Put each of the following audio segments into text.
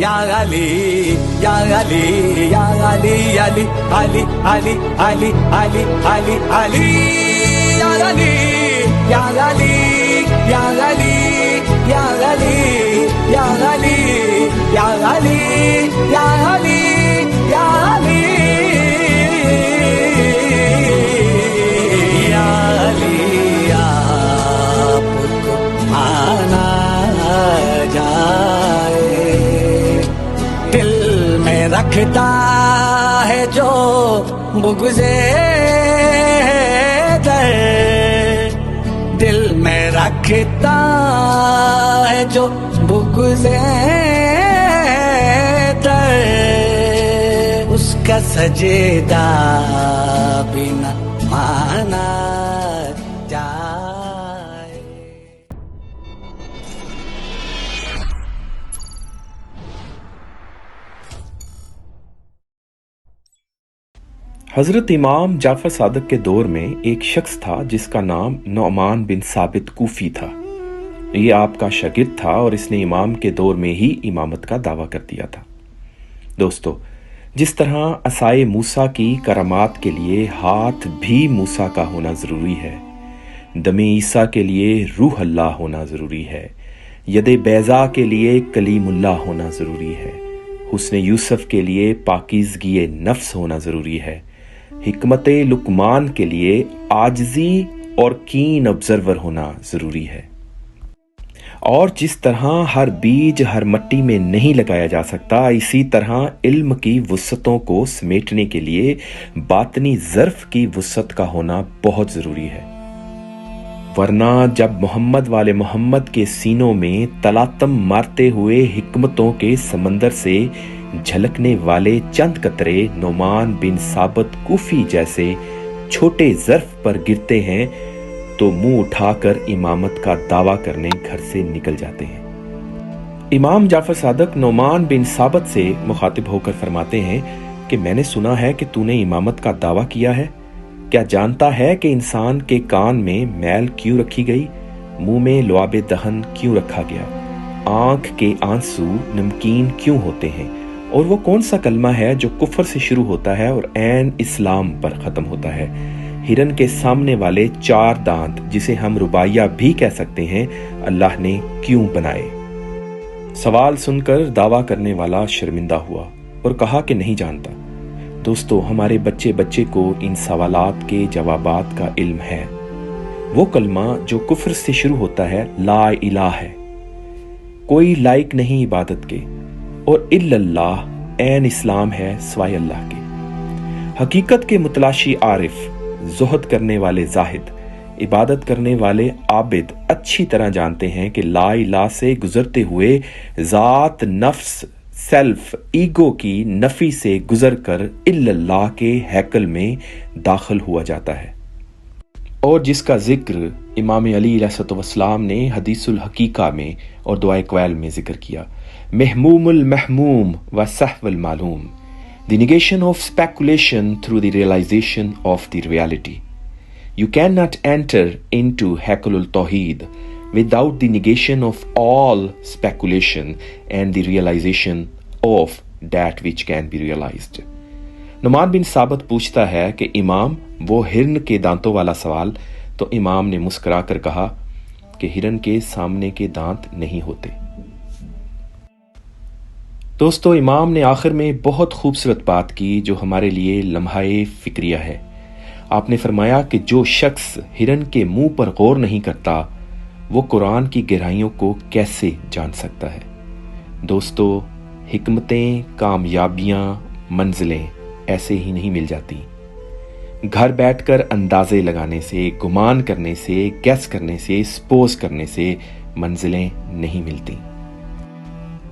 یا علی یا علی یا علی علی علی علی علی علی علی علی یا علی یا علی یا علی یا علی یا علی یا علی یا علی یا علی یا علی آپ کو مانا جائے دل میں رکھتا ہے جو بغضے در دل میں رکھتا ہے جو بغضے در اس کا سجدہ بھی نہ مانا جائے. حضرت امام جعفر صادق کے دور میں ایک شخص تھا جس کا نام نعمان بن ثابت کوفی تھا. یہ آپ کا شاگرد تھا اور اس نے امام کے دور میں ہی امامت کا دعویٰ کر دیا تھا. دوستو، جس طرح عصائے موسیٰ کی کرامات کے لیے ہاتھ بھی موسیٰ کا ہونا ضروری ہے، دم عیسیٰ کے لیے روح اللہ ہونا ضروری ہے، ید بیضا کے لیے کلیم اللہ ہونا ضروری ہے، حسن یوسف کے لیے پاکیزگی نفس ہونا ضروری ہے، حکمت لقمان کے لیے عاجزی اور کین آبزرور ہونا ضروری ہے. اور جس طرح ہر بیج ہر مٹی میں نہیں لگایا جا سکتا، اسی طرح علم کی وسعتوں کو سمیٹنے کے لیے باطنی ظرف کی وسعت کا ہونا بہت ضروری ہے. ورنہ جب محمد والے محمد کے سینوں میں تلاطم مارتے ہوئے حکمتوں کے سمندر سے جھلکنے والے چند قطرے نعمان بن ثابت کوفی جیسے چھوٹے ظرف پر گرتے ہیں تو منہ اٹھا کر امامت کا دعویٰ کرنے گھر سے نکل جاتے ہیں. امام جعفر صادق نعمان بن ثابت سے مخاطب ہو کر فرماتے ہیں کہ میں نے سنا ہے کہ تو نے امامت کا دعویٰ کیا ہے. کیا جانتا ہے کہ انسان کے کان میں میل کیوں رکھی گئی، منہ میں لعاب دہن کیوں رکھا گیا، آنکھ کے آنسو نمکین کیوں ہوتے ہیں، اور وہ کون سا کلمہ ہے جو کفر سے شروع ہوتا ہے اور عین اسلام پر ختم ہوتا ہے، ہرن کے سامنے والے 4 دانت جسے ہم رباعیہ بھی کہہ سکتے ہیں اللہ نے کیوں بنائے. سوال سن کر دعویٰ کرنے والا شرمندہ ہوا اور کہا کہ نہیں جانتا. دوستو، ہمارے بچے کو ان سوالات کے جوابات کا علم ہے. وہ کلمہ جو کفر سے شروع ہوتا ہے لا الہ ہے، کوئی لائق نہیں عبادت کے، اور الا اللہ عین اسلام ہے سوائے اللہ کے. حقیقت کے متلاشی عارف، زہد کرنے والے زاہد، عبادت کرنے والے عابد اچھی طرح جانتے ہیں کہ لا الہ سے گزرتے ہوئے ذات، نفس، سیلف، ایگو کی نفی سے گزر کر الا اللہ کے ہیکل میں داخل ہوا جاتا ہے. اور جس کا ذکر امام علی علیہ السلام نے حدیث الحقیقہ میں اور دعائے کویل میں ذکر کیا، محموم المحموم و سحو المعلوم، the negation of speculation through the realization of the reality. You cannot enter into Haqqul Tawheed without the negation of all speculation and the realization of that which can be realized. Noman بن ثابت پوچھتا ہے کہ امام وہ ہرن کے دانتوں والا سوال، تو امام نے مسکرا کر کہا کہ ہرن کے سامنے کے دانت نہیں ہوتے. دوستو، امام نے آخر میں بہت خوبصورت بات کی جو ہمارے لیے لمحہ فکریہ ہے. آپ نے فرمایا کہ جو شخص ہرن کے منہ پر غور نہیں کرتا وہ قرآن کی گہرائیوں کو کیسے جان سکتا ہے. دوستو، حکمتیں، کامیابیاں، منزلیں ایسے ہی نہیں مل جاتی. گھر بیٹھ کر اندازے لگانے سے، گمان کرنے سے، گیس کرنے سے، سپوز کرنے سے منزلیں نہیں ملتی.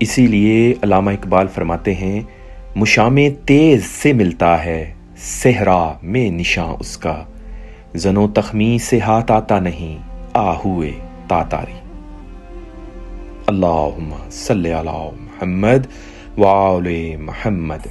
اسی لیے علامہ اقبال فرماتے ہیں، مشام تیز سے ملتا ہے صحرا میں نشاں اس کا، زنو تخمی سے ہاتھ آتا نہیں آہوئے تاتاری. اللہم صلی علی محمد وآل محمد.